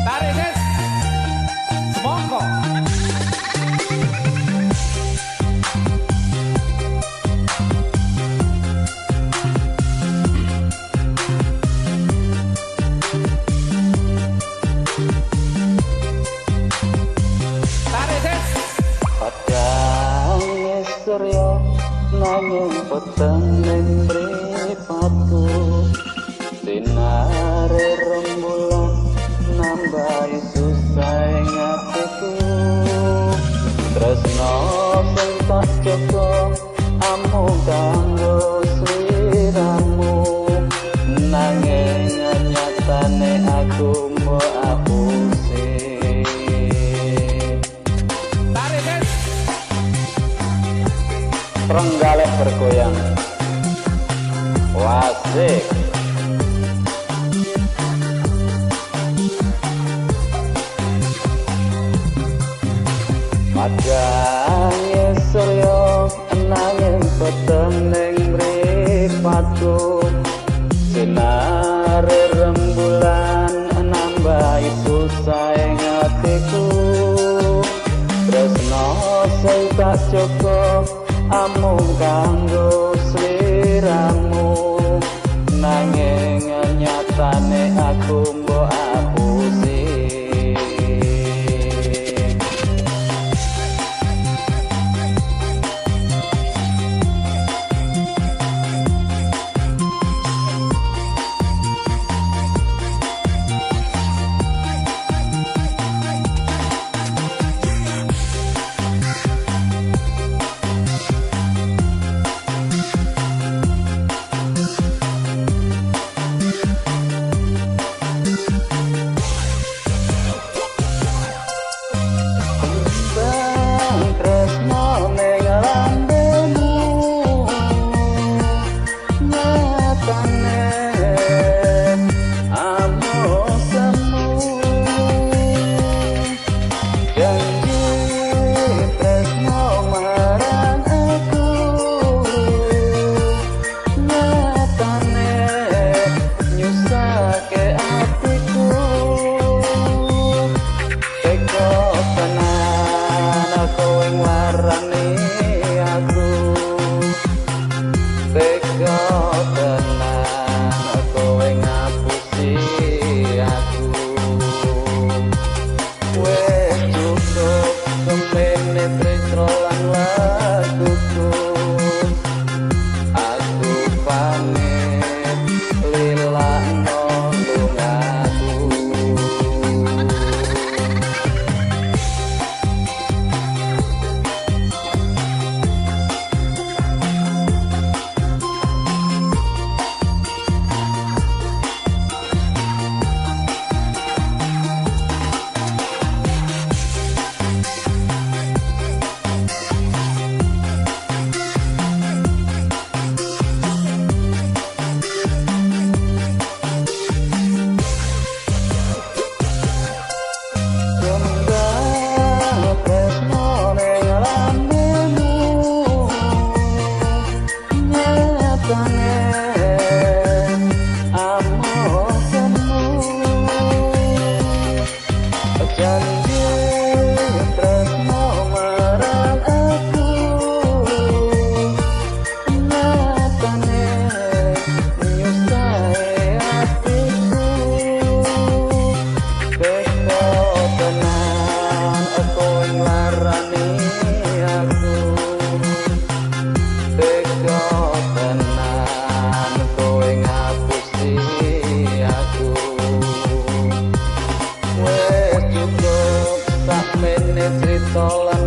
Tarik Sis, semongko. Tarik Sis. Padang surya nanging peteng ning mripatku, sinare rembulan nambahi susah ing atiku. Tresno sing tak jaga amung kanggo sliramu, nanging nyatane aku mbok apusi. Tarik Sis. Trenggalek bergoyang, wasik. Padang surya nanging peteng ning mripatku, sinare rembulan nambahi susah ing atiku. Tresno sing tak cukup amung kanggo sliramu, nanging nyatane aku mbok apusi. Cerita lan